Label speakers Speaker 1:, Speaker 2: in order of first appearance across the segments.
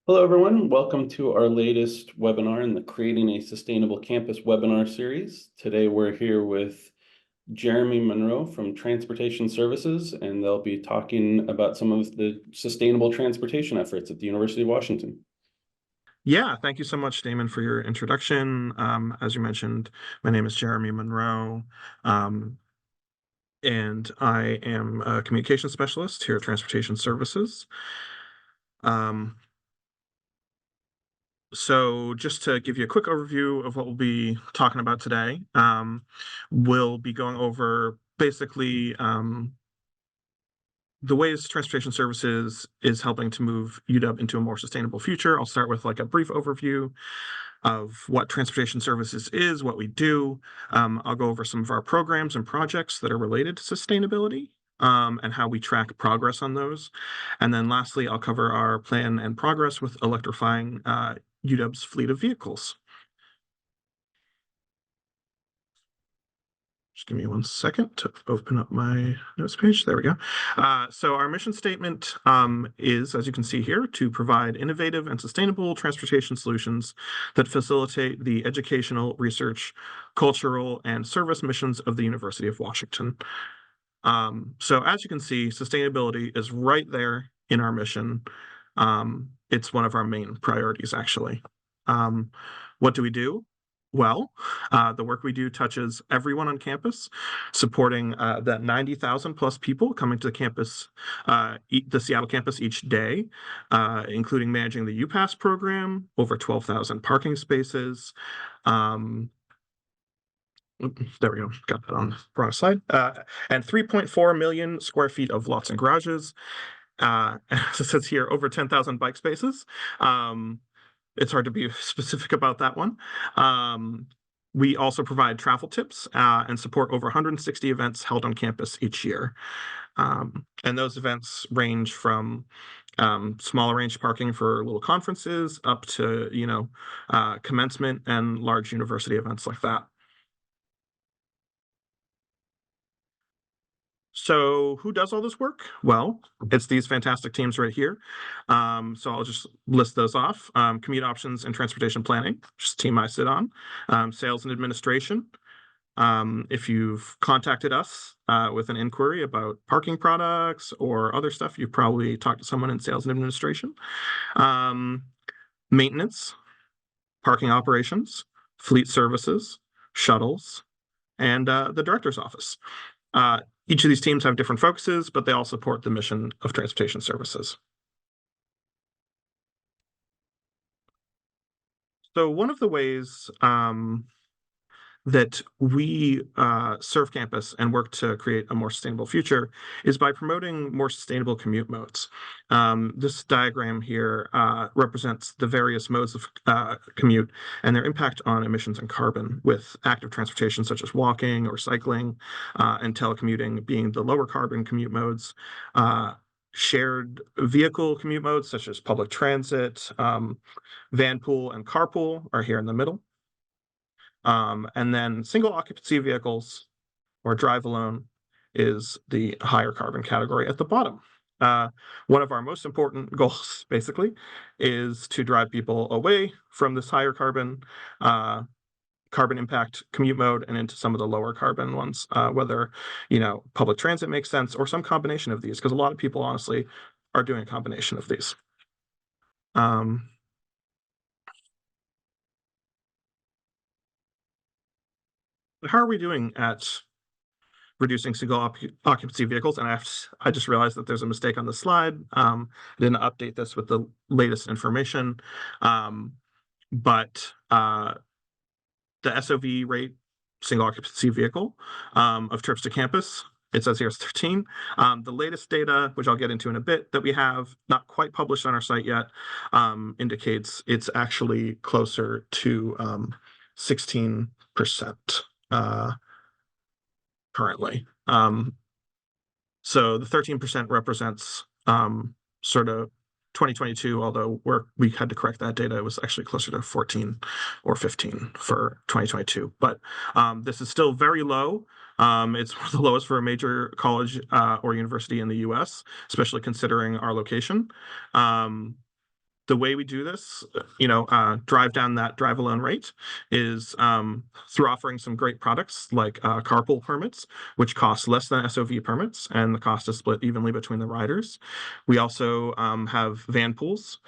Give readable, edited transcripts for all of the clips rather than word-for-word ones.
Speaker 1: Hello, everyone. Welcome to our latest webinar in the Creating a Sustainable Campus webinar series. Today, we're here with Jeremy Munroe from Transportation Services, and they'll be talking about some of the sustainable transportation efforts at the University of Washington.
Speaker 2: Yeah, thank you so much, Damon, for your introduction. As you mentioned, my name is Jeremy Munroe, and I am a communication specialist here at Transportation Services. So just to give you a quick overview of what we'll be talking about today, we'll be going over basically the ways Transportation Services is helping to move UW into a more sustainable future. I'll start with like a brief overview of what Transportation Services is, what we do. I'll go over some of our programs and projects that are related to sustainability, and how we track progress on those. And then lastly, I'll cover our plan and progress with electrifying UW's fleet of vehicles. Just give me one second to open up my notes page. There we go. So our mission statement is, as you can see here, to provide innovative and sustainable transportation solutions that facilitate the educational, research, cultural, and service missions of the University of Washington. So as you can see, sustainability is right there in our mission. It's one of our main priorities, actually. What do we do? Well, the work we do touches everyone on campus, supporting the 90,000 plus people coming to the campus, the Seattle campus each day, including managing the UPass program, over 12,000 parking spaces. There we go, got that on the wrong slide. And 3.4 million square feet of lots and garages. As it says here, over 10,000 bike spaces. It's hard to be specific about that one. We also provide travel tips and support over 160 events held on campus each year. And those events range from small arranged parking for little conferences up to, commencement and large university events like that. So who does all this work? Well, it's these fantastic teams right here. So I'll just list those off. Commute Options and Transportation Planning, which is the team I sit on. Sales and Administration. If you've contacted us with an inquiry about parking products or other stuff, you've probably talked to someone in Sales and Administration. Maintenance, Parking Operations, Fleet Services, Shuttles, and the Director's Office. Each of these teams have different focuses, but they all support the mission of Transportation Services. So one of the ways that we serve campus and work to create a more sustainable future is by promoting more sustainable commute modes. This diagram here represents the various modes of commute and their impact on emissions and carbon, with active transportation such as walking or cycling and telecommuting being the lower carbon commute modes. Shared vehicle commute modes such as public transit, vanpool, and carpool are here in the middle. And then single occupancy vehicles or drive alone is the higher carbon category at the bottom. One of our most important goals, basically, is to drive people away from this higher carbon impact commute mode and into some of the lower carbon ones, whether, public transit makes sense or some combination of these, because a lot of people honestly are doing a combination of these. How are we doing at reducing single occupancy vehicles? And I just realized that there's a mistake on the slide. I didn't update this with the latest information, but the SOV rate, single occupancy vehicle, of trips to campus, it says here it's 13. The latest data, which I'll get into in a bit, that we have not quite published on our site yet, indicates it's actually closer to 16%. Currently. So the 13% represents sort of 2022, although we had to correct that data. It was actually closer to 14 or 15 for 2022. But this is still very low. It's one of the lowest for a major college or university in the US, especially considering our location. The way we do this, drive down that drive alone rate is through offering some great products like carpool permits, which cost less than SOV permits, and the cost is split evenly between the riders. We also have van pools.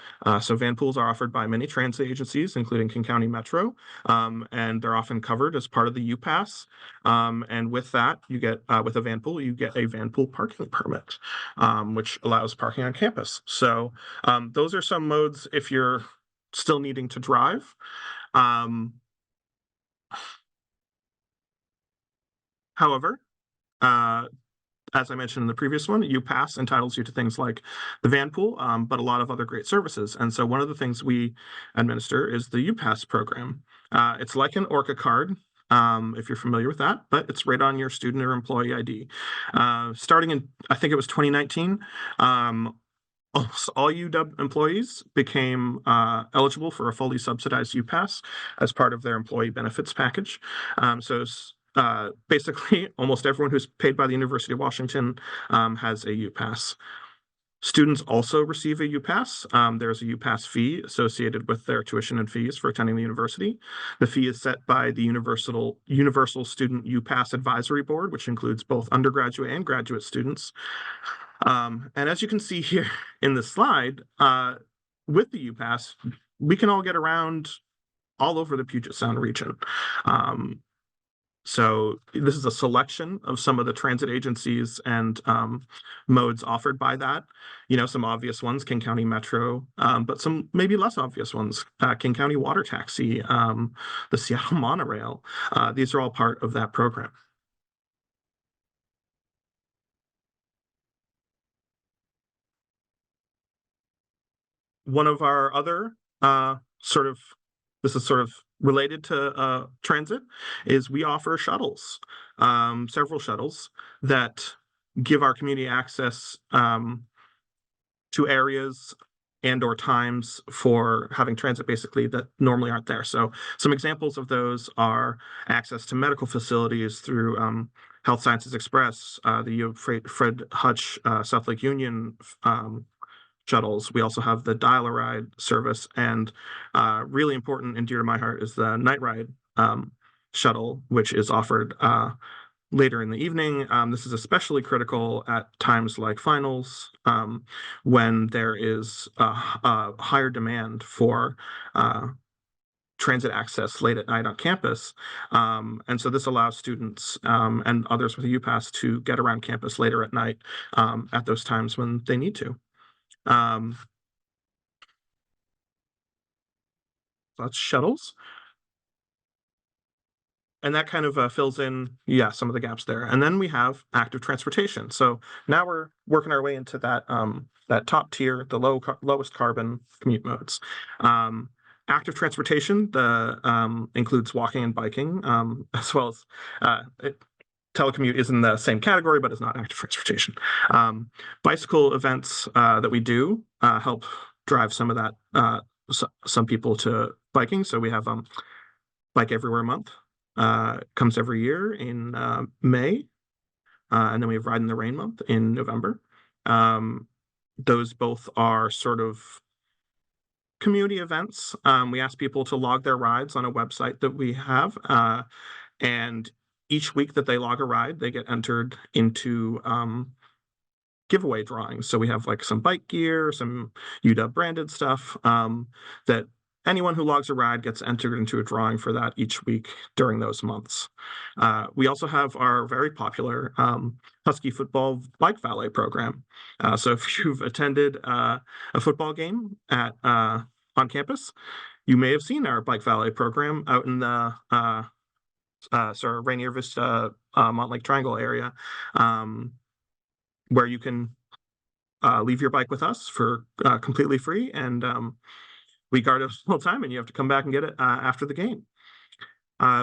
Speaker 2: So van pools are offered by many transit agencies, including King County Metro, and they're often covered as part of the UPass. And with that, you get with a van pool, you get a van pool parking permit, which allows parking on campus. So those are some modes if you're still needing to drive. However, as I mentioned in the previous one, UPass entitles you to things like the van pool, but a lot of other great services. And so one of the things we administer is the UPass program. It's like an ORCA card, if you're familiar with that, but it's right on your student or employee ID. Starting in, I think it was 2019, all UW employees became eligible for a fully subsidized UPass as part of their employee benefits package. Basically, almost everyone who's paid by the University of Washington has a UPass. Students also receive a UPass. There's a UPass fee associated with their tuition and fees for attending the university. The fee is set by the Universal Student UPass Advisory Board, which includes both undergraduate and graduate students. And as you can see here in the slide, with the UPass, we can all get around all over the Puget Sound region. So this is a selection of some of the transit agencies and modes offered by that. Some obvious ones, King County Metro, but some maybe less obvious ones, King County Water Taxi, the Seattle Monorail. These are all part of that program. One of our other this is sort of related to transit, is we offer shuttles, several shuttles that give our community access to areas and or times for having transit basically that normally aren't there. So some examples of those are access to medical facilities through Health Sciences Express, the U of Fred Hutch South Lake Union shuttles. We also have the Dial-A-Ride service, and really important and dear to my heart is the Night Ride shuttle, which is offered later in the evening. This is especially critical at times like finals, when there is a higher demand for transit access late at night on campus. And so this allows students and others with a UPass to get around campus later at night at those times when they need to. That's shuttles. And that kind of fills in, some of the gaps there. And then we have active transportation. So now we're working our way into that that top tier, the lowest carbon commute modes. Active transportation includes walking and biking, as well as telecommute is in the same category, but it's not active transportation. Bicycle events that we do help drive some of that, some people to biking. So we have Bike Everywhere Month. Comes every year in May, and then we have Ride in the Rain Month in November. Those both are sort of community events. We ask people to log their rides on a website that we have, and each week that they log a ride, they get entered into giveaway drawings. So we have like some bike gear, some UW branded stuff that anyone who logs a ride gets entered into a drawing for that each week during those months. We also have our very popular Husky football bike valet program. So if you've attended a football game on campus, you may have seen our bike valet program out in the Rainier Vista, Montlake Triangle area, where you can leave your bike with us for completely free, and we guard it all the time, and you have to come back and get it after the game.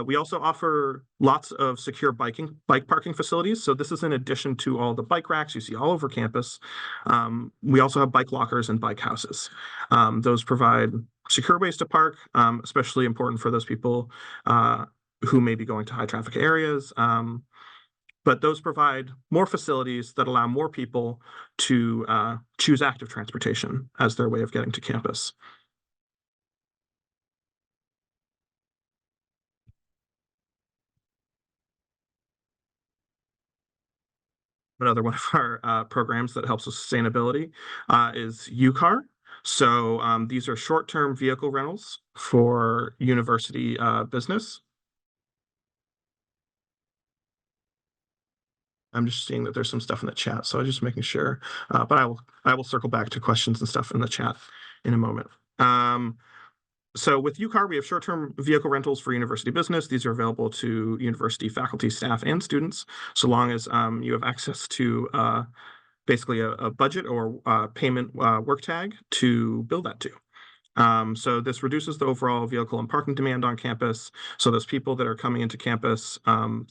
Speaker 2: We also offer lots of secure bike parking facilities. So this is in addition to all the bike racks you see all over campus. We also have bike lockers and bike houses. Those provide secure ways to park, especially important for those people who may be going to high traffic areas. but those provide more facilities that allow more people to choose active transportation as their way of getting to campus. Another one of our programs that helps with sustainability is UCAR. So these are short-term vehicle rentals for university business. I'm just seeing that there's some stuff in the chat, so I'm just making sure. But I will circle back to questions and stuff in the chat in a moment. So with UCAR, we have short-term vehicle rentals for university business. These are available to university faculty, staff, and students, so long as you have access to basically a budget or payment work tag to bill that to. So this reduces the overall vehicle and parking demand on campus. So those people that are coming into campus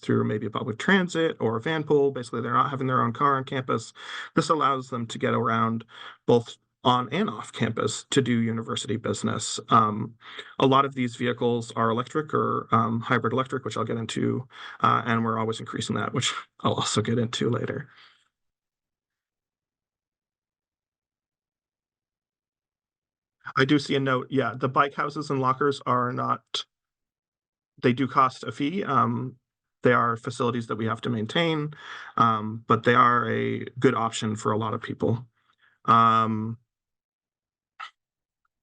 Speaker 2: through maybe a public transit or a van pool, basically they're not having their own car on campus. This allows them to get around both on and off campus to do university business. A lot of these vehicles are electric or hybrid electric, which I'll get into, and we're always increasing that, which I'll also get into later. I do see a note. Yeah, the bike houses and lockers are not, they do cost a fee. They are facilities that we have to maintain, but they are a good option for a lot of people.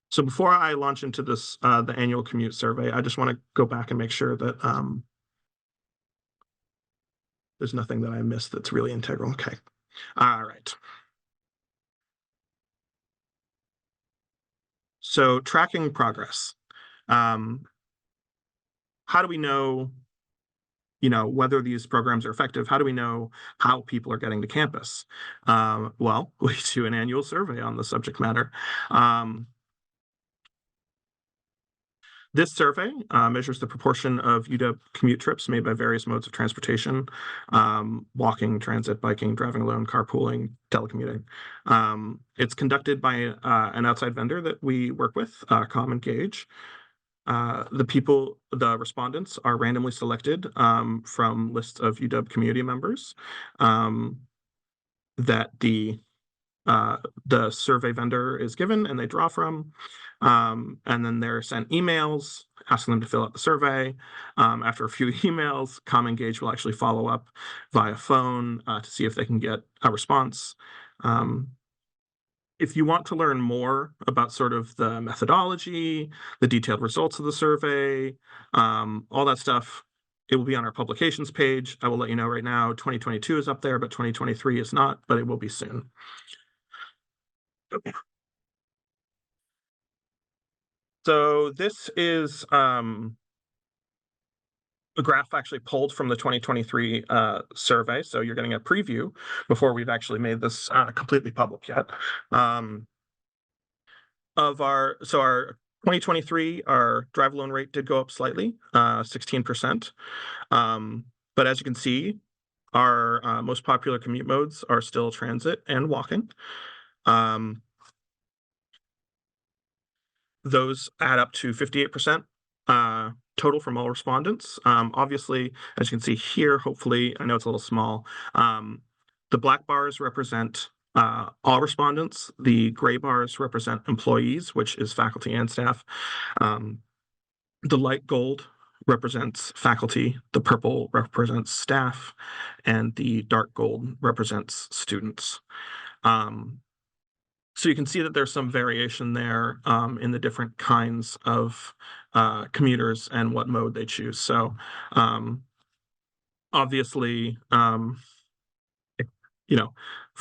Speaker 2: So before I launch into this, the annual commute survey, I just want to go back and make sure that there's nothing that I missed that's really integral. Okay. All right. So tracking progress. How do we know, whether these programs are effective? How do we know how people are getting to campus? Well, we do an annual survey on the subject matter. This survey measures the proportion of UW commute trips made by various modes of transportation, walking, transit, biking, driving alone, carpooling, telecommuting. It's conducted by an outside vendor that we work with, Common Gauge. The respondents are randomly selected from lists of UW community members that the survey vendor is given and they draw from. And then they're sent emails asking them to fill out the survey. After a few emails, Common Gauge will actually follow up via phone to see if they can get a response. If you want to learn more about sort of the methodology, the detailed results of the survey, all that stuff, it will be on our publications page. I will let you know right now, 2022 is up there, but 2023 is not, but it will be soon. Okay. So this is a graph actually pulled from the 2023 survey. So you're getting a preview before we've actually made this completely public yet. Our 2023, our drive alone rate did go up slightly, 16%. But as you can see, our most popular commute modes are still transit and walking. Those add up to 58% total from all respondents. Obviously, as you can see here, hopefully, I know it's a little small, the black bars represent all respondents. The gray bars represent employees, which is faculty and staff. The light gold represents faculty, the purple represents staff, and the dark gold represents students. So you can see that there's some variation there in the different kinds of commuters and what mode they choose. So obviously, for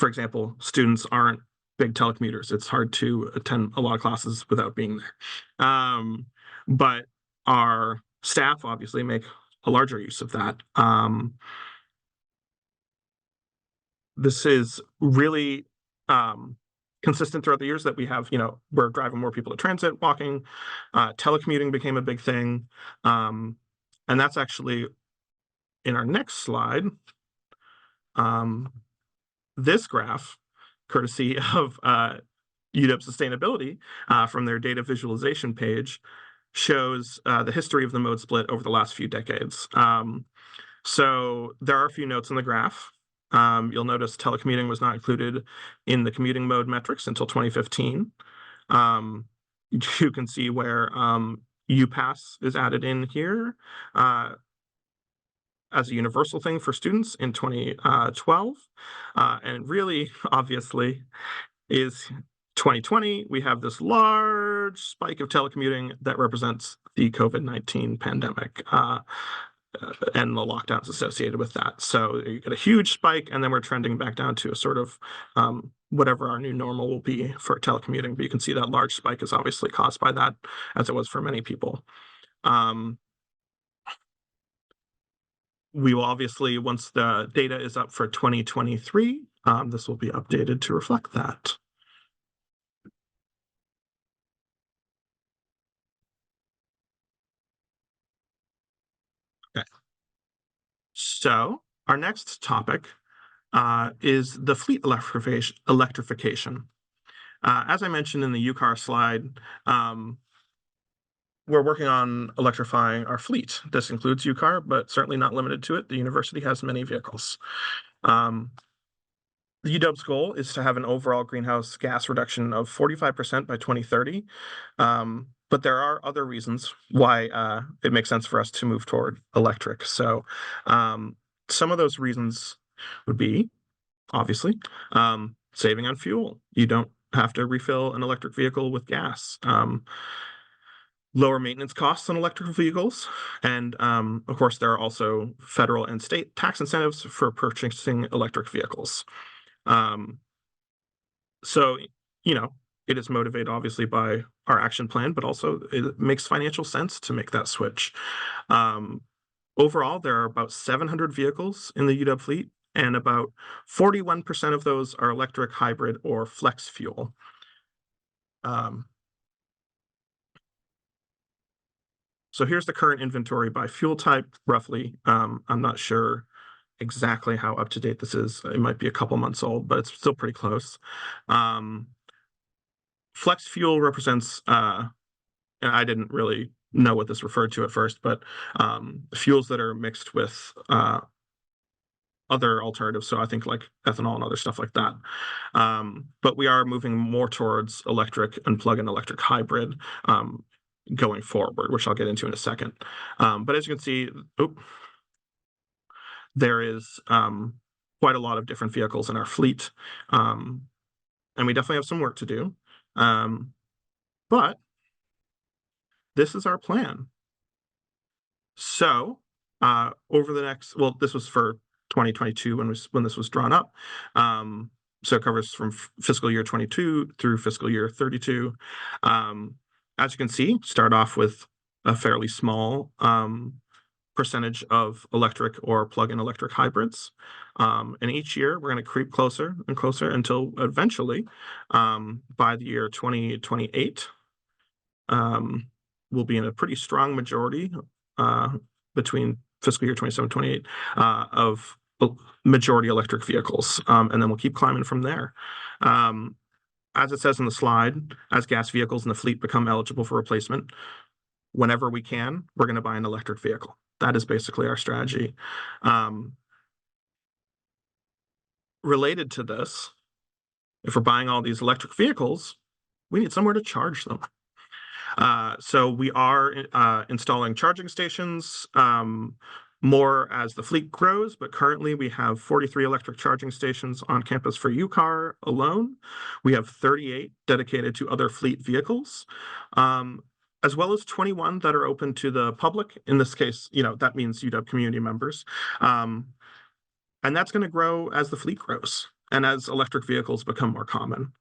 Speaker 2: example, students aren't big telecommuters. It's hard to attend a lot of classes without being there. But our staff obviously make a larger use of that. This is really consistent throughout the years that we have, we're driving more people to transit, walking, telecommuting became a big thing. And that's actually in our next slide. This graph, courtesy of UW Sustainability from their data visualization page, shows the history of the mode split over the last few decades. So there are a few notes in the graph. You'll notice telecommuting was not included in the commuting mode metrics until 2015. You can see where UPass is added in here as a universal thing for students in 2012. And really, obviously, is 2020, we have this large spike of telecommuting that represents the COVID-19 pandemic and the lockdowns associated with that. So you get a huge spike, and then we're trending back down to a sort of whatever our new normal will be for telecommuting. But you can see that large spike is obviously caused by that, as it was for many people. We will obviously, once the data is up for 2023, this will be updated to reflect that. Okay. So our next topic is the fleet electrification. As I mentioned in the UCAR slide, we're working on electrifying our fleet. This includes UCAR, but certainly not limited to it. The university has many vehicles. The UW's goal is to have an overall greenhouse gas reduction of 45% by 2030. But there are other reasons why it makes sense for us to move toward electric. So some of those reasons would be, obviously, saving on fuel. You don't have to refill an electric vehicle with gas. Lower maintenance costs on electric vehicles. And of course, there are also federal and state tax incentives for purchasing electric vehicles. So, it is motivated obviously by our action plan, but also it makes financial sense to make that switch. Overall, there are about 700 vehicles in the UW fleet, and about 41% of those are electric, hybrid, or flex fuel. So here's the current inventory by fuel type, roughly. I'm not sure exactly how up to date this is. It might be a couple months old, but it's still pretty close. Flex fuel represents, and I didn't really know what this referred to at first, but fuels that are mixed with other alternatives. So I think like ethanol and other stuff like that. But we are moving more towards electric and plug-in electric hybrid going forward, which I'll get into in a second. But as you can see, there is quite a lot of different vehicles in our fleet. And we definitely have some work to do. But this is our plan. So over the next, well, this was for 2022 when this was drawn up. So it covers from fiscal year 22 through fiscal year 32. As you can see, start off with a fairly small percentage of electric or plug-in electric hybrids. And each year we're going to creep closer and closer until eventually, by the year 2028, we'll be in a pretty strong majority between fiscal year 27, 28 of majority electric vehicles. And then we'll keep climbing from there. As it says in the slide, as gas vehicles in the fleet become eligible for replacement, whenever we can, we're going to buy an electric vehicle. That is basically our strategy. Related to this, if we're buying all these electric vehicles, we need somewhere to charge them. So we are installing charging stations more as the fleet grows, but currently we have 43 electric charging stations on campus for UCAR alone. We have 38 dedicated to other fleet vehicles, as well as 21 that are open to the public. In this case, that means UW community members. And that's going to grow as the fleet grows and as electric vehicles become more common.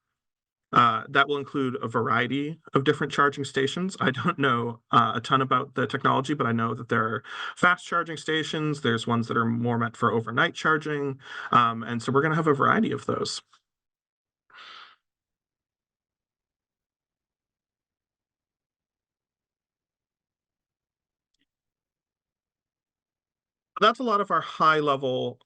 Speaker 2: That will include a variety of different charging stations. I don't know a ton about the technology, but I know that there are fast charging stations. There's ones that are more meant for overnight charging. And so we're going to have a variety of those. That's a lot of our high level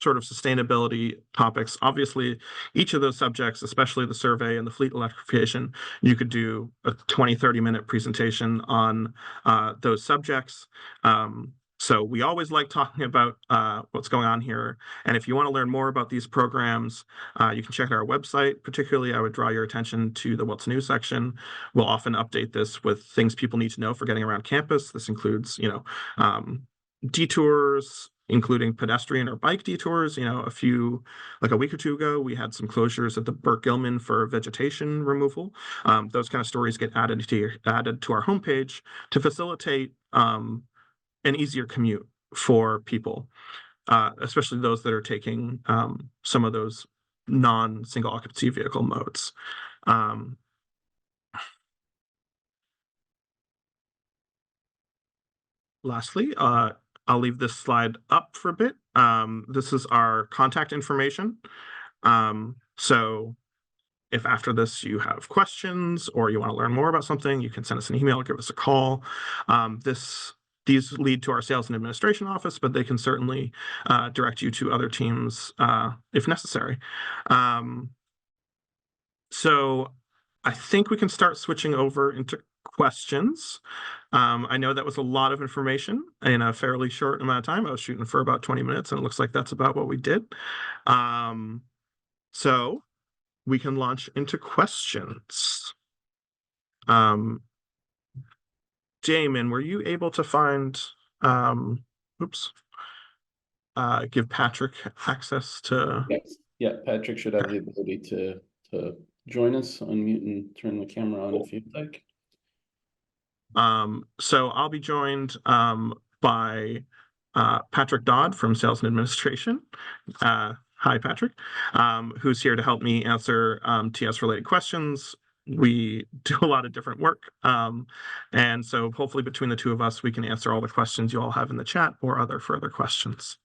Speaker 2: sort of sustainability topics. Obviously, each of those subjects, especially the survey and the fleet electrification, you could do a 20-30 minute presentation on those subjects. So we always like talking about what's going on here. And if you want to learn more about these programs, you can check out our website. Particularly, I would draw your attention to the What's New section. We'll often update this with things people need to know for getting around campus. This includes, detours, including pedestrian or bike detours. Like a week or two ago, we had some closures at the Burke Gilman for vegetation removal. Those kind of stories get added to our homepage to facilitate an easier commute for people, especially those that are taking some of those non-single occupancy vehicle modes. Lastly, I'll leave this slide up for a bit. This is our contact information. So if after this you have questions or you want to learn more about something, you can send us an email or give us a call. These lead to our sales and administration office, but they can certainly direct you to other teams if necessary. So I think we can start switching over into questions. I know that was a lot of information in a fairly short amount of time. I was shooting for about 20 minutes, and it looks like that's about what we did. So we can launch into questions. Damon, were you able to find, give Patrick access to?
Speaker 1: Yes. Yeah, Patrick should have the ability to join us, unmute and turn the camera on if you'd like.
Speaker 2: So I'll be joined by Patrick Dodd from Sales and Administration. Hi, Patrick, who's here to help me answer TS-related questions. We do a lot of different work, and so hopefully between the two of us, we can answer all the questions you all have in the chat or other further questions.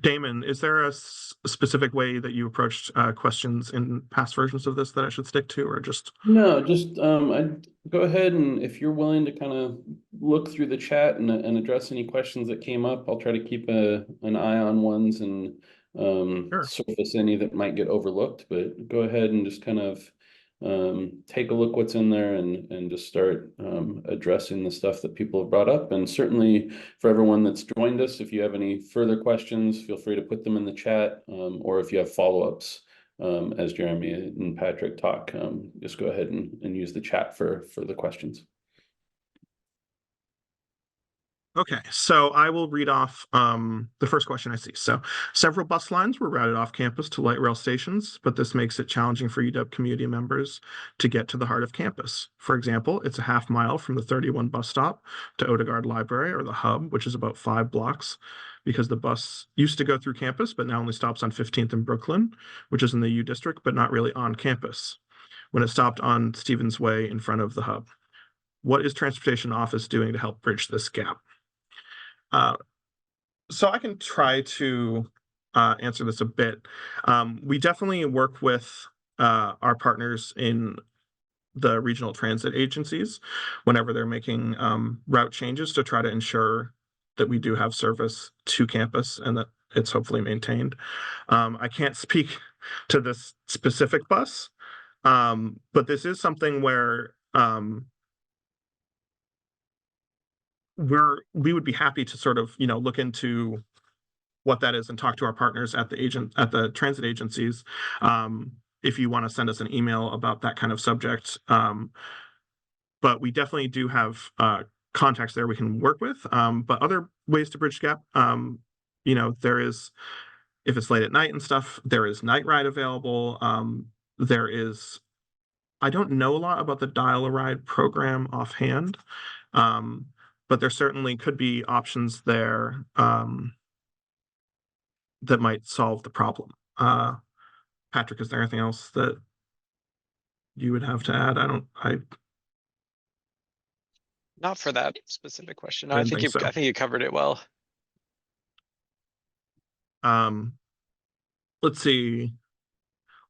Speaker 2: Damon, is there a specific way that you approached questions in past versions of this that I should stick to, or just?
Speaker 1: No, just I'd go ahead, and if you're willing to kind of look through the chat and address any questions that came up, I'll try to keep an eye on ones and
Speaker 2: Sure.
Speaker 1: surface any that might get overlooked. But go ahead and just kind of take a look what's in there and just start addressing the stuff that people have brought up. And certainly for everyone that's joined us, if you have any further questions, feel free to put them in the chat, or if you have follow-ups as Jeremy and Patrick talk, just go ahead and use the chat for the questions.
Speaker 2: Okay, so I will read off the first question I see. So several bus lines were routed off campus to light rail stations, but this makes it challenging for UW community members to get to the heart of campus. For example, it's a half mile from the 31 bus stop to Odegaard Library or the Hub, which is about 5 blocks, because the bus used to go through campus, but now only stops on 15th and Brooklyn, which is in the U District, but not really on campus, when it stopped on Stevens Way in front of the Hub. What is Transportation Office doing to help bridge this gap? So I can try to answer this a bit. We definitely work with our partners in the regional transit agencies whenever they're making route changes to try to ensure that we do have service to campus and that it's hopefully maintained. I can't speak to this specific bus, but this is something where we would be happy to sort of look into what that is and talk to our partners at the transit agencies, if you want to send us an email about that kind of subject. But we definitely do have contacts there we can work with. But other ways to bridge gap, there is, if it's late at night and stuff, there is night ride available. There is, I don't know a lot about the Dial a Ride program offhand, but there certainly could be options there that might solve the problem. Patrick, is there anything else that you would have to add?
Speaker 3: Not for that specific question. No,
Speaker 2: I
Speaker 3: I
Speaker 2: didn't
Speaker 3: think
Speaker 2: think so.
Speaker 3: I think you covered it well.
Speaker 2: Let's see.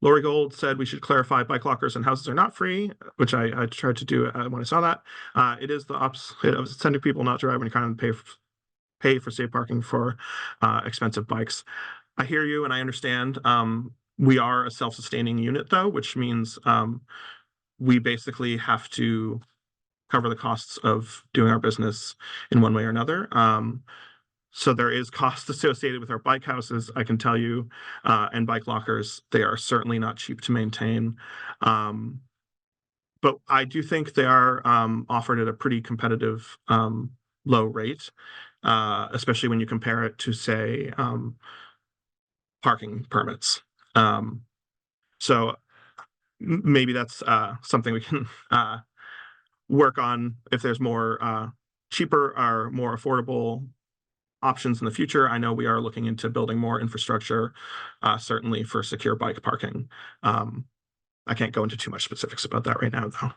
Speaker 2: Lori Gold said we should clarify bike lockers and houses are not free, which I tried to do when I saw that. It is the opposite of sending people not to drive when you kind of pay pay for safe parking for expensive bikes. I hear you and I understand. We are a self-sustaining unit though, which means we basically have to cover the costs of doing our business in one way or another. So there is cost associated with our bike houses, I can tell you, and bike lockers. They are certainly not cheap to maintain. But I do think they are offered at a pretty competitive low rate, especially when you compare it to, say, parking permits. So maybe that's something we can work on if there's more cheaper or more affordable options in the future. I know we are looking into building more infrastructure, certainly for secure bike parking. I can't go into too much specifics about that right now, though.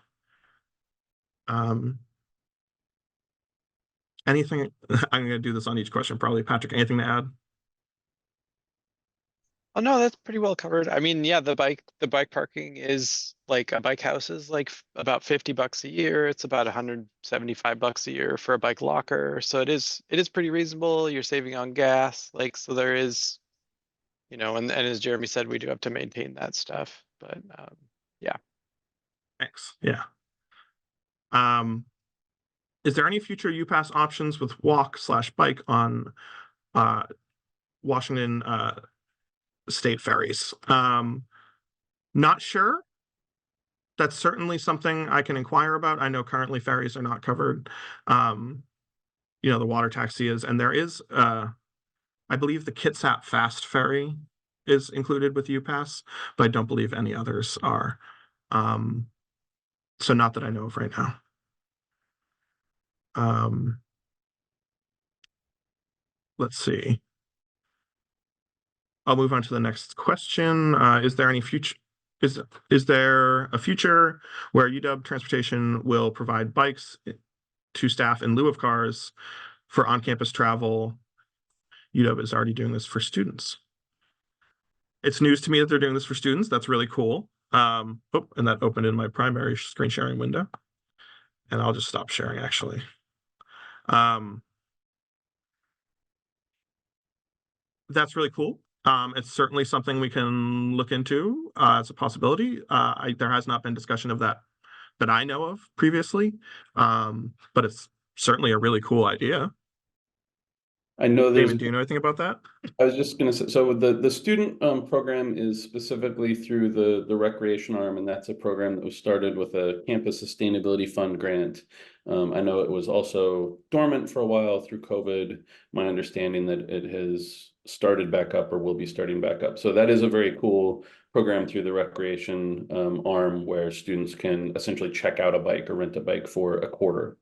Speaker 2: Anything? I'm going to do this on each question, probably. Patrick, anything to add?
Speaker 3: Oh no, that's pretty well covered. I mean, yeah, the bike parking is like a bike house is like about $50 a year. It's about $175 a year for a bike locker. So it is pretty reasonable. You're saving on gas. Like, so there is, and as Jeremy said, we do have to maintain that stuff. But yeah.
Speaker 2: Thanks. Yeah. Is there any future UPass options with walk/bike on Washington state ferries? Not sure. That's certainly something I can inquire about. I know currently ferries are not covered. The water taxi is, and there is, I believe the Kitsap Fast Ferry is included with UPass, but I don't believe any others are. So not that I know of right now. Let's see. I'll move on to the next question. Is there any future? Is there a future where UW Transportation will provide bikes to staff in lieu of cars for on-campus travel? UW is already doing this for students. It's news to me that they're doing this for students. That's really cool. And that opened in my primary screen sharing window. And I'll just stop sharing, actually. That's really cool. It's certainly something we can look into as a possibility. There has not been discussion of that I know of previously, but it's certainly a really cool idea.
Speaker 1: I know there's.
Speaker 2: Damon, do you know anything about that?
Speaker 1: I was just going to say, so the student program is specifically through the recreation arm, and that's a program that was started with a campus sustainability fund grant. I know it was also dormant for a while through COVID. My understanding that it has started back up or will be starting back up. So that is a very cool program through the recreation arm where students can essentially check out a bike or rent a bike for a quarter.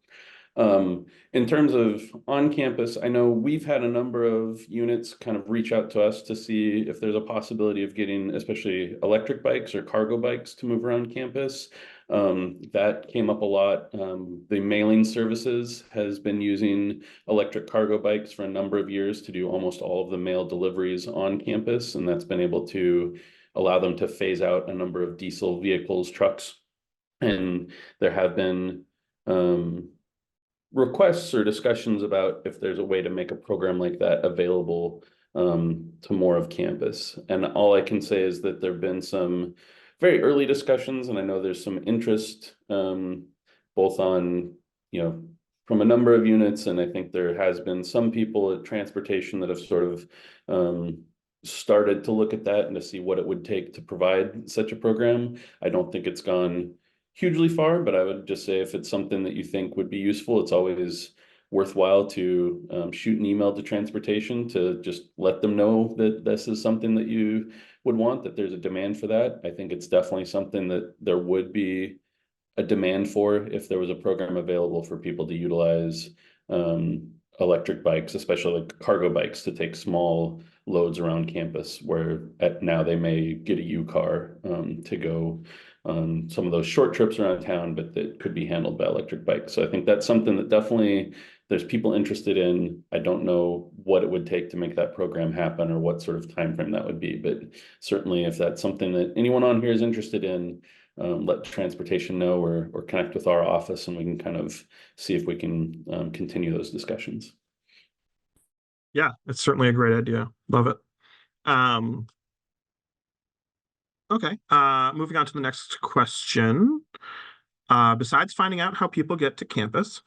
Speaker 1: In terms of on campus, I know we've had a number of units kind of reach out to us to see if there's a possibility of getting especially electric bikes or cargo bikes to move around campus. That came up a lot. The mailing services has been using electric cargo bikes for a number of years to do almost all of the mail deliveries on campus, and that's been able to allow them to phase out a number of diesel vehicles, trucks. And there have been requests or discussions about if there's a way to make a program like that available to more of campus. And all I can say is that there have been some very early discussions, and I know there's some interest both on, from a number of units, and I think there has been some people at transportation that have sort of started to look at that and to see what it would take to provide such a program. I don't think it's gone hugely far, but I would just say if it's something that you think would be useful, it's always worthwhile to shoot an email to transportation to just let them know that this is something that you would want, that there's a demand for that. I think it's definitely something that there would be a demand for if there was a program available for people to utilize electric bikes, especially like cargo bikes, to take small loads around campus, where now they may get a U-car to go on some of those short trips around town, but that could be handled by electric bikes. So I think that's something that definitely there's people interested in. I don't know what it would take to make that program happen or what sort of time frame that would be, but certainly if that's something that anyone on here is interested in, let transportation know or connect with our office, and we can kind of see if we can continue those discussions.
Speaker 2: Yeah, it's certainly a great idea. Love it. Um, okay, moving on to the next question. Besides finding out how people get to campus,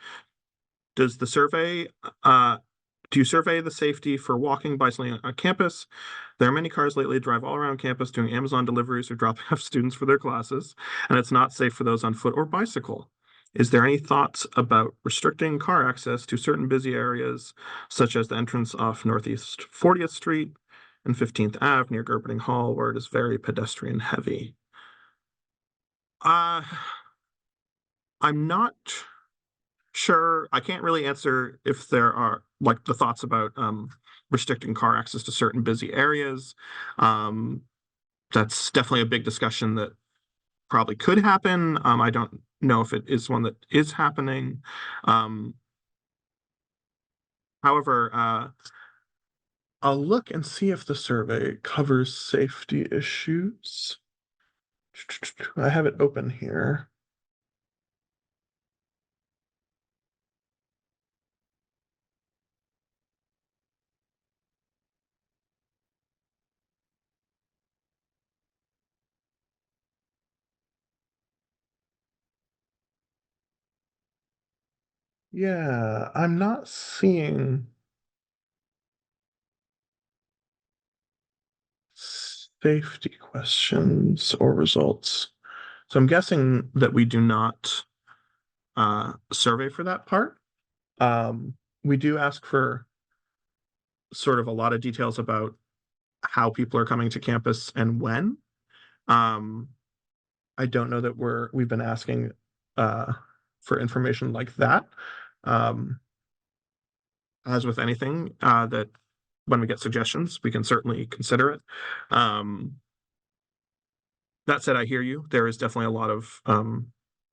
Speaker 2: does the survey, do you survey the safety for walking, bicycling on campus? There are many cars lately that drive all around campus doing Amazon deliveries or dropping off students for their classes, and it's not safe for those on foot or bicycle. Is there any thoughts about restricting car access to certain busy areas, such as the entrance off Northeast 40th Street and 15th Ave near Gurbaning Hall, where it is very pedestrian heavy? Uh, I'm not sure. I can't really answer if there are like the thoughts about restricting car access to certain busy areas. Um, that's definitely a big discussion that probably could happen. I don't know if it is one that is happening. Um, however, I'll look and see if the survey covers safety issues. I have it open here. Yeah, I'm not seeing safety questions or results. So I'm guessing that we do not survey for that part. We do ask for sort of a lot of details about how people are coming to campus and when. Um, I don't know that we've been asking for information like that. Um, as with anything, that when we get suggestions, we can certainly consider it. That said, I hear you. There is definitely a lot of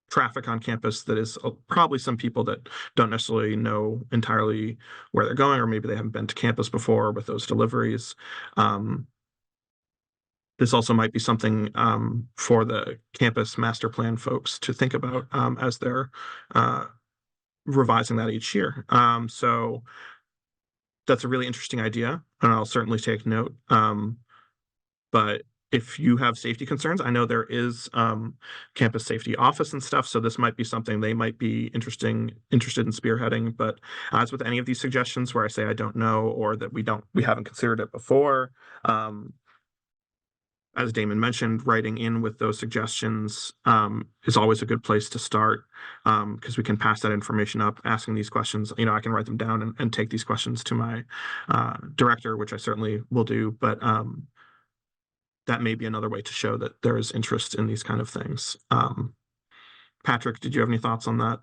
Speaker 2: traffic on campus that is probably some people that don't necessarily know entirely where they're going, or maybe they haven't been to campus before with those deliveries. This also might be something for the campus master plan folks to think about as they're revising that each year. So that's a really interesting idea, and I'll certainly take note. But if you have safety concerns, I know there is campus safety office and stuff, so this might be something they might be interested in spearheading. But as with any of these suggestions where I say I don't know or that we haven't considered it before, as Damon mentioned, writing in with those suggestions is always a good place to start because we can pass that information up, asking these questions. I can write them down and take these questions to my director, which I certainly will do. But that may be another way to show that there is interest in these kind of things. Patrick, did you have any thoughts on that?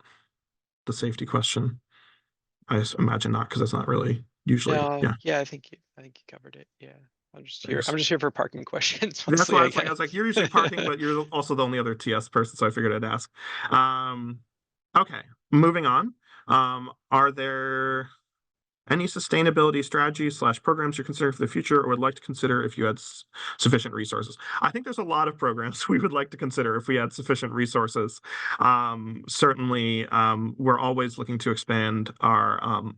Speaker 2: The safety question? I imagine not, because that's not really usually.
Speaker 3: No,
Speaker 2: Yeah.
Speaker 3: yeah, I think you covered it. Yeah.
Speaker 2: Thanks.
Speaker 3: I'm just here for parking questions
Speaker 2: That's
Speaker 3: mostly,
Speaker 2: why
Speaker 3: I
Speaker 2: I was like,
Speaker 3: guess.
Speaker 2: you're usually parking, but you're also the only other TS person, so I figured I'd ask. Okay, moving on. Are there any sustainability strategies / programs you're considering for the future or would like to consider if you had sufficient resources? I think there's a lot of programs we would like to consider if we had sufficient resources. Certainly, we're always looking to expand our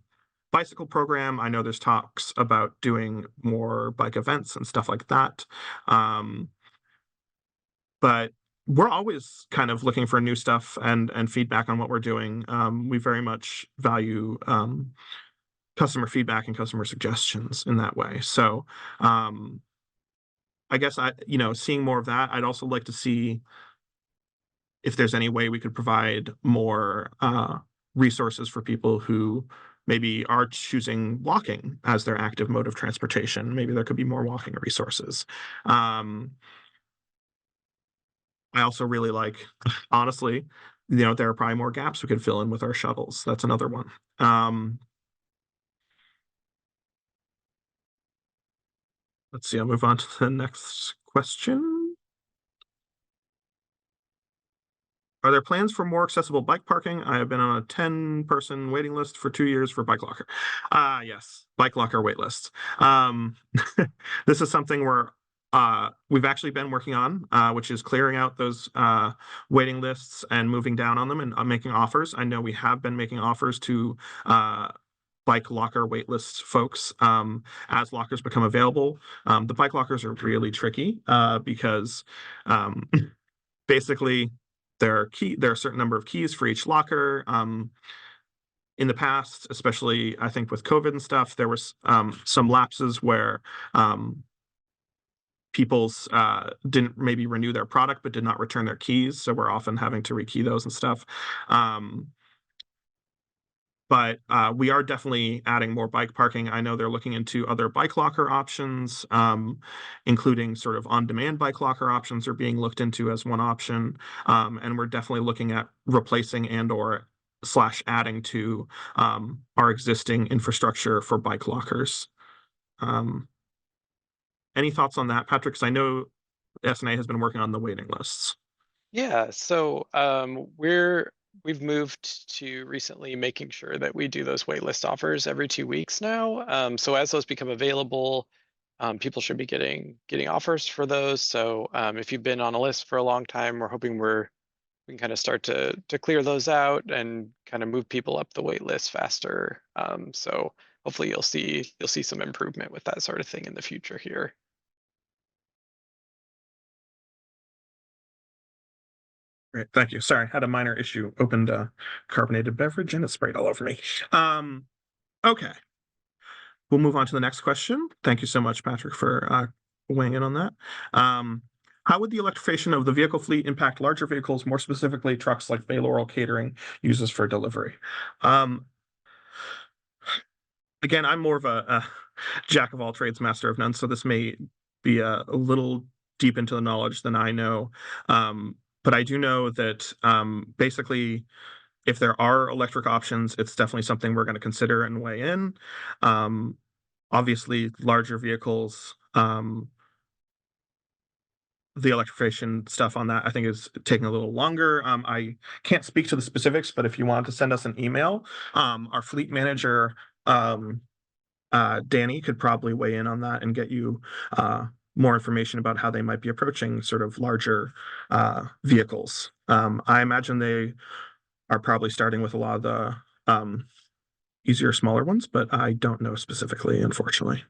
Speaker 2: bicycle program. I know there's talks about doing more bike events and stuff like that. But we're always kind of looking for new stuff and feedback on what we're doing. We very much value customer feedback and customer suggestions in that way. So I guess seeing more of that. I'd also like to see if there's any way we could provide more resources for people who maybe are choosing walking as their active mode of transportation. Maybe there could be more walking resources. I also really like, honestly, there are probably more gaps we could fill in with our shuttles. That's another one. Let's see, I'll move on to the next question. Are there plans for more accessible bike parking? I have been on a 10-person waiting list for 2 years for Bike Locker. Yes, Bike Locker wait lists. This is something where we've actually been working on, which is clearing out those waiting lists and moving down on them and making offers. I know we have been making offers to bike locker waitlist folks as lockers become available. The bike lockers are really tricky because basically there are a certain number of keys for each locker. In the past, especially I think with COVID and stuff, there was some lapses where people's didn't maybe renew their product but did not return their keys, so we're often having to rekey those and stuff. But we are definitely adding more bike parking. I know they're looking into other bike locker options, including sort of on-demand bike locker options are being looked into as one option. And we're definitely looking at replacing and/or / adding to our existing infrastructure for bike lockers. Any thoughts on that, Patrick? Because I know SNA has been working on the waiting lists.
Speaker 3: Yeah, so we've moved to recently making sure that we do those waitlist offers every 2 weeks now. So as those become available, people should be getting offers for those. So if you've been on a list for a long time, we're hoping we can kind of start to clear those out and kind of move people up the wait list faster. So hopefully you'll see some improvement with that sort of thing in the future here.
Speaker 2: Great, thank you. Sorry, had a minor issue. Opened a carbonated beverage and it sprayed all over me. Okay, we'll move on to the next question. Thank you so much, Patrick, for weighing in on that. How would the electrification of the vehicle fleet impact larger vehicles, more specifically trucks like Bay Laurel Catering uses for delivery? Again, I'm more of a jack of all trades, master of none, so this may be a little deep into the knowledge than I know. But I do know that basically, if there are electric options, it's definitely something we're going to consider and weigh in. Obviously, larger vehicles, the electrification stuff on that, I think, is taking a little longer. I can't speak to the specifics, but if you want to send us an email, our fleet manager, Danny, could probably weigh in on that and get you more information about how they might be approaching sort of larger vehicles. I imagine they are probably starting with a lot of the easier, smaller ones, but I don't know specifically, unfortunately.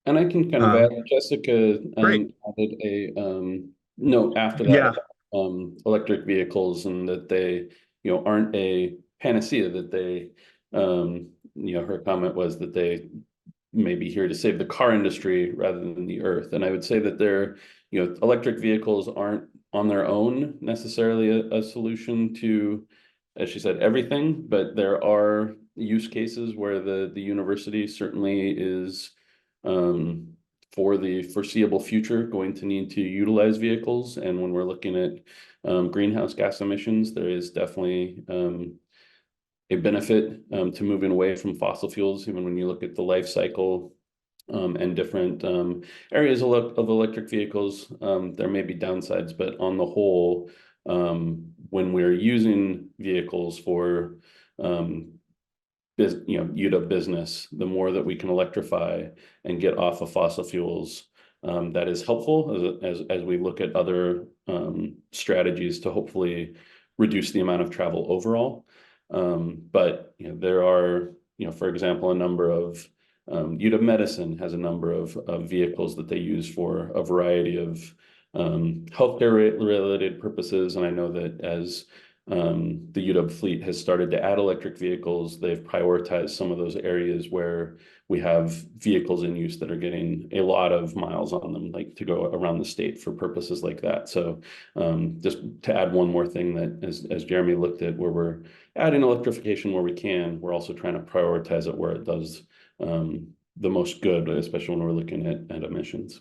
Speaker 1: And I can kind of add, Jessica
Speaker 2: Great.
Speaker 1: added a note after that
Speaker 2: Yeah.
Speaker 1: about electric vehicles and that they, aren't a panacea, that they, her comment was that they may be here to save the car industry rather than the earth. And I would say that they're, electric vehicles aren't on their own necessarily a solution to, as she said, everything, but there are use cases where the university certainly is for the foreseeable future going to need to utilize vehicles. And when we're looking at greenhouse gas emissions, there is definitely a benefit to moving away from fossil fuels. Even when you look at the life cycle and different areas of electric vehicles, there may be downsides, but on the whole, when we're using vehicles for UW business, the more that we can electrify and get off of fossil fuels, that is helpful as we look at other strategies to hopefully reduce the amount of travel overall. But there are, for example, a number of UW Medicine has a number of vehicles that they use for a variety of healthcare related purposes. And I know that as the UW fleet has started to add electric vehicles, they've prioritized some of those areas where we have vehicles in use that are getting a lot of miles on them, like to go around the state for purposes like that. So just to add one more thing, that as Jeremy looked at, where we're adding electrification where we can, we're also trying to prioritize it where it does the most good, especially when we're looking at emissions.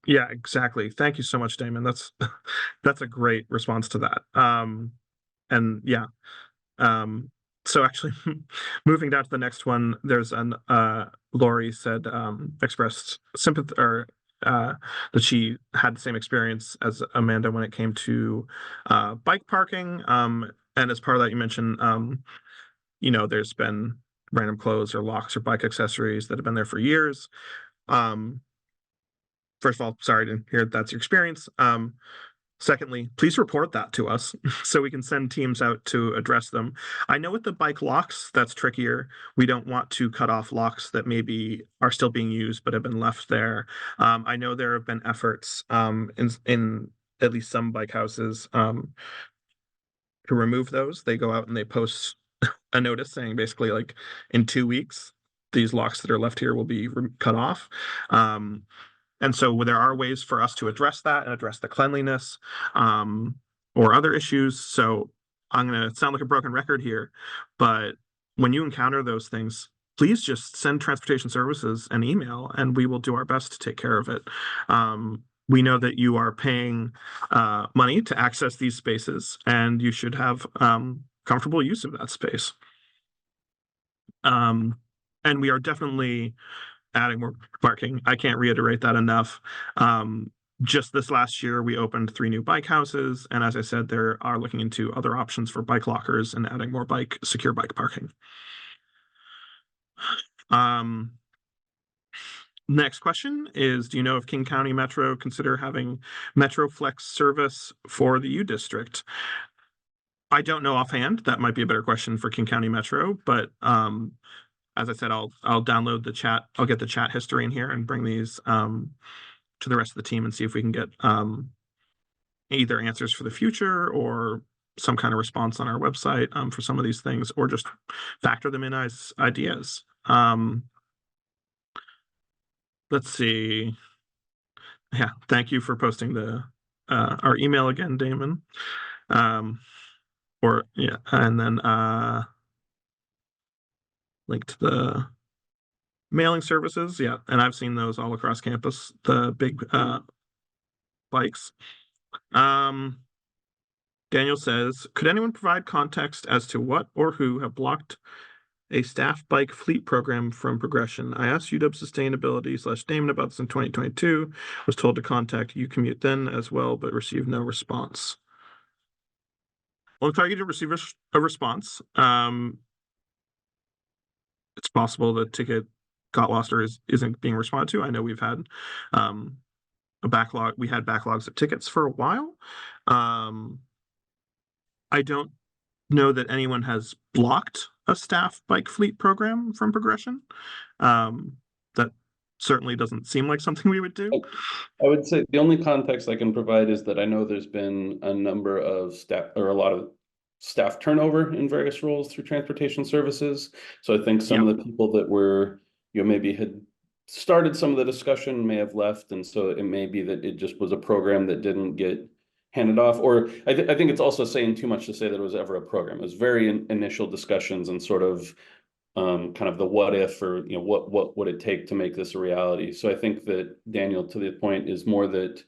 Speaker 2: Yeah, exactly. Thank you so much, Damon. That's a great response to that. And yeah, so actually moving down to the next one, there's an Lori said expressed sympathy, or that she had the same experience as Amanda when it came to bike parking. And as part of that, you mentioned there's been random clothes or locks or bike accessories that have been there for years. First of all, sorry to hear that's your experience. Secondly, please report that to us so we can send teams out to address them. I know with the bike locks, that's trickier. We don't want to cut off locks that maybe are still being used but have been left there. I know there have been efforts in at least some bike houses to remove those. They go out and they post a notice saying basically like in 2 weeks, these locks that are left here will be cut off. And so there are ways for us to address that and address the cleanliness or other issues. So I'm going to sound like a broken record here, but when you encounter those things, please just send transportation services an email and we will do our best to take care of it. We know that you are paying money to access these spaces and you should have comfortable use of that space. And we are definitely adding more parking. I can't reiterate that enough. Just this last year, we opened 3 new bike houses. And as I said, there are looking into other options for bike lockers and adding more secure bike parking. Next question is, do you know if King County Metro consider having Metro Flex service for the U District? I don't know offhand. That might be a better question for King County Metro, but as I said, I'll download the chat. I'll get the chat history in here and bring these to the rest of the team and see if we can get either answers for the future or some kind of response on our website for some of these things, or just factor them in as ideas. Let's see. Yeah, thank you for posting our email again, Damon. Or yeah, and then link to the mailing services. Yeah, and I've seen those all across campus, the big bikes. Daniel says, could anyone provide context as to what or who have blocked a staff bike fleet program from progression? I asked UW Sustainability / Damon about this in 2022, was told to contact Commute then as well, but received no response. Well, I'm targeted to receive a response. It's possible the ticket got lost or isn't being responded to. I know we've had a backlog. We had backlogs of tickets for a while. I don't know that anyone has blocked a staff bike fleet program from progression. That certainly doesn't seem like something we would do.
Speaker 1: I would say the only context I can provide is that I know there's been a number of staff or a lot of staff turnover in various roles through transportation services. So I think some of the people that were, maybe had started some of the discussion may have left. And so it may be that it just was a program that didn't get handed off. Or I think it's also saying too much to say that it was ever a program. It was very initial discussions and sort of kind of the what if, or what would it take to make this a reality. So I think that Daniel, to the point, is more that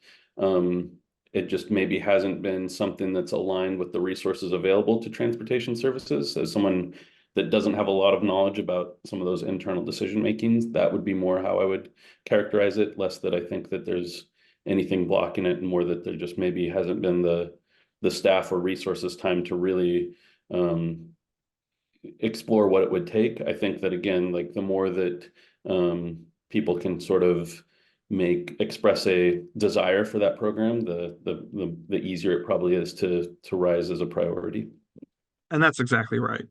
Speaker 1: it just maybe hasn't been something that's aligned with the resources available to transportation services. As someone that doesn't have a lot of knowledge about some of those internal decision makings, that would be more how I would characterize it, less that I think that there's anything blocking it, and more that there just maybe hasn't been the staff or resources time to really explore what it would take. I think that, again, like the more that people can sort of express a desire for that program, the easier it probably is to rise as a priority.
Speaker 2: And that's exactly right.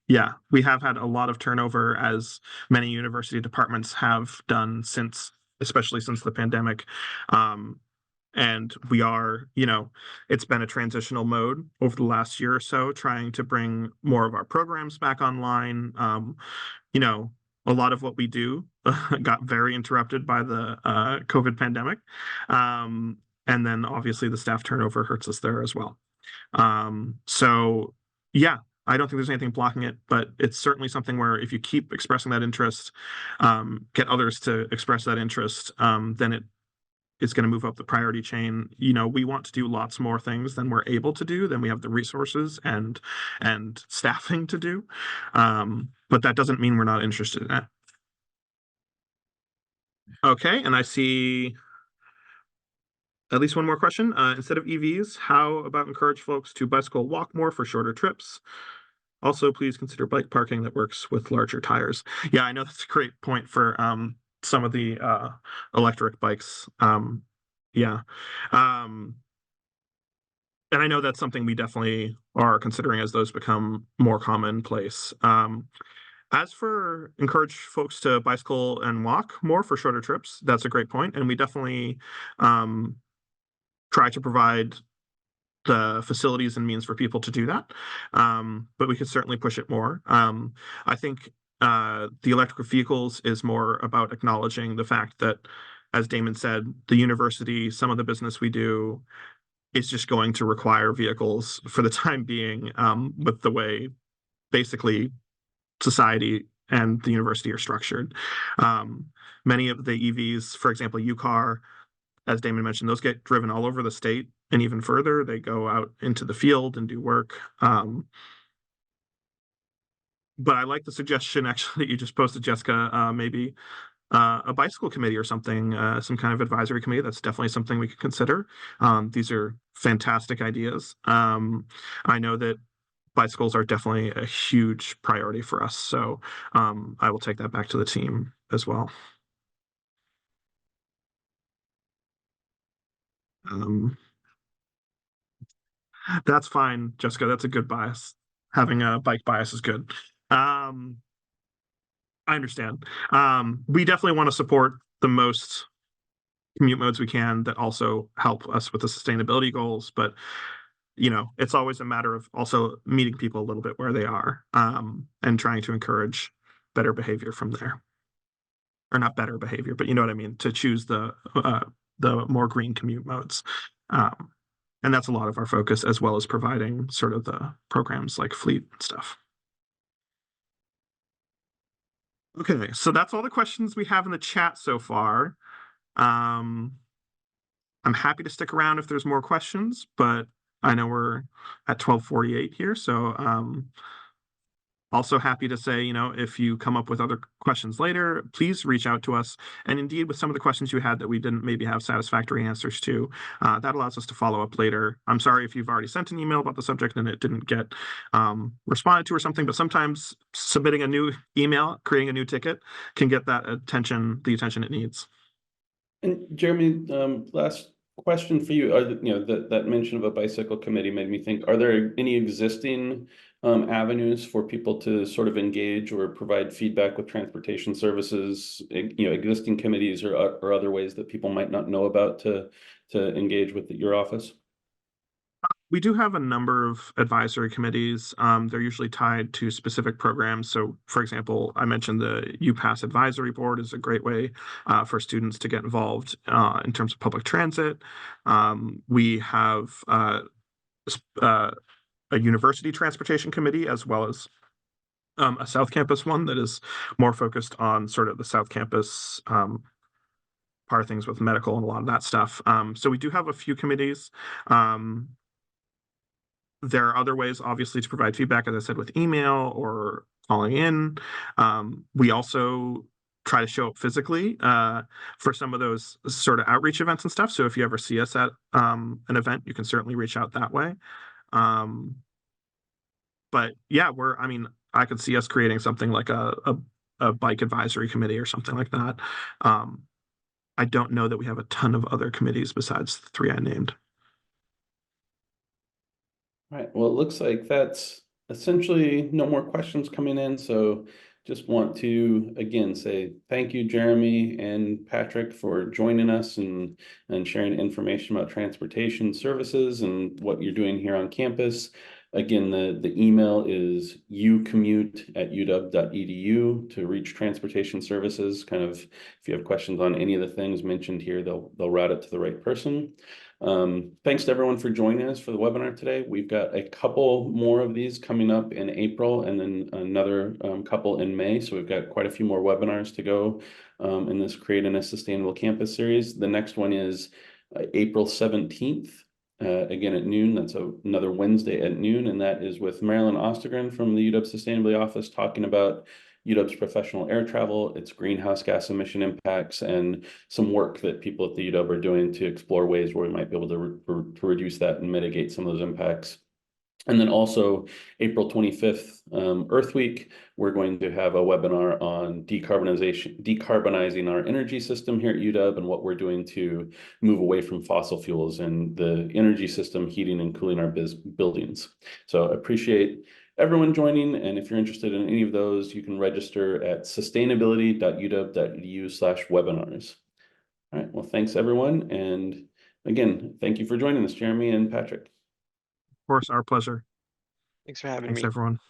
Speaker 2: Yeah, we have had a lot of turnover, as many university departments have done especially since the pandemic. And we are, it's been a transitional mode over the last year or so, trying to bring more of our programs back online. A lot of what we do got very interrupted by the COVID pandemic. And then obviously the staff turnover hurts us there as well. So yeah, I don't think there's anything blocking it, but it's certainly something where if you keep expressing that interest, get others to express that interest, then it's going to move up the priority chain. We want to do lots more things than we're able to do, than we have the resources and staffing to do. But that doesn't mean we're not interested in it. Okay, and I see at least one more question. Instead of EVs, how about encourage folks to bicycle walk more for shorter trips? Also, please consider bike parking that works with larger tires. Yeah, I know that's a great point for some of the electric bikes. Yeah. And I know that's something we definitely are considering as those become more commonplace. As for encourage folks to bicycle and walk more for shorter trips, that's a great point, and we definitely um, try to provide the facilities and means for people to do that. But we could certainly push it more. I think the electric vehicles is more about acknowledging the fact that, as Damon said, the university, some of the business we do is just going to require vehicles for the time being, with the way basically society and the university are structured. Um, Many of the EVs, for example, UCar, as Damon mentioned, those get driven all over the state and even further. They go out into the field and do work. But I like the suggestion actually that you just posted, Jessica. Maybe a bicycle committee or something, some kind of advisory committee. That's definitely something we could consider. These are fantastic ideas. I know that bicycles are definitely a huge priority for us, so I will take that back to the team as well. Um, that's fine, Jessica. That's a good bias. Having a bike bias is good. Um, I understand. We definitely want to support the most commute modes we can that also help us with the sustainability goals, but it's always a matter of also meeting people a little bit where they are, and trying to encourage better behavior from there. Or not better behavior, but you know what I mean, to choose the more green commute modes. Um, and that's a lot of our focus, as well as providing sort of the programs like fleet and stuff. Okay, so that's all the questions we have in the chat so far. Um, I'm happy to stick around if there's more questions, but I know we're at 12:48 here, so also happy to say, if you come up with other questions later, please reach out to us. And indeed, with some of the questions you had that we didn't maybe have satisfactory answers to, that allows us to follow up later. I'm sorry if you've already sent an email about the subject and it didn't get responded to or something, but sometimes submitting a new email, creating a new ticket can get the attention it needs.
Speaker 1: And Jeremy, last question for you. That mention of a bicycle committee made me think, are there any existing avenues for people to sort of engage or provide feedback with transportation services, existing committees or other ways that people might not know about to engage with your office?
Speaker 2: We do have a number of advisory committees. They're usually tied to specific programs. So, for example, I mentioned the UPass Advisory Board is a great way for students to get involved in terms of public transit. We have a university transportation committee, as well as a South Campus one that is more focused on sort of the South Campus part of things with medical and a lot of that stuff. So we do have a few committees. There are other ways, obviously, to provide feedback, as I said, with email or calling in. We also try to show up physically for some of those sort of outreach events and stuff. So if you ever see us at an event, you can certainly reach out that way. But yeah, I could see us creating something like a bike advisory committee or something like that. I don't know that we have a ton of other committees besides the three I named.
Speaker 1: Right. Well, it looks like that's essentially no more questions coming in. So just want to again say thank you, Jeremy and Patrick, for joining us and sharing information about transportation services and what you're doing here on campus. Again, the email is ucommute@uw.edu to reach transportation services. Kind of if you have questions on any of the things mentioned here, they'll route it to the right person. Thanks to everyone for joining us for the webinar today. We've got a couple more of these coming up in April and then another couple in May. So we've got quite a few more webinars to go in this Creating a Sustainable Campus series. The next one is April 17th, again at noon. That's another Wednesday at noon, and that is with Marilyn Ostergren from the UW Sustainability Office talking about UW's professional air travel, its greenhouse gas emission impacts, and some work that people at the UW are doing to explore ways where we might be able to reduce that and mitigate some of those impacts. And then also April 25th, Earth Week, we're going to have a webinar on decarbonizing our energy system here at UW and what we're doing to move away from fossil fuels and the energy system heating and cooling our buildings. So appreciate everyone joining. And if you're interested in any of those, you can register at sustainability.uw.edu/webinars. All right, well, thanks everyone. And again, thank you for joining us, Jeremy and Patrick.
Speaker 2: Of course, our pleasure.
Speaker 3: Thanks for having
Speaker 2: Thanks,
Speaker 3: me.
Speaker 2: everyone.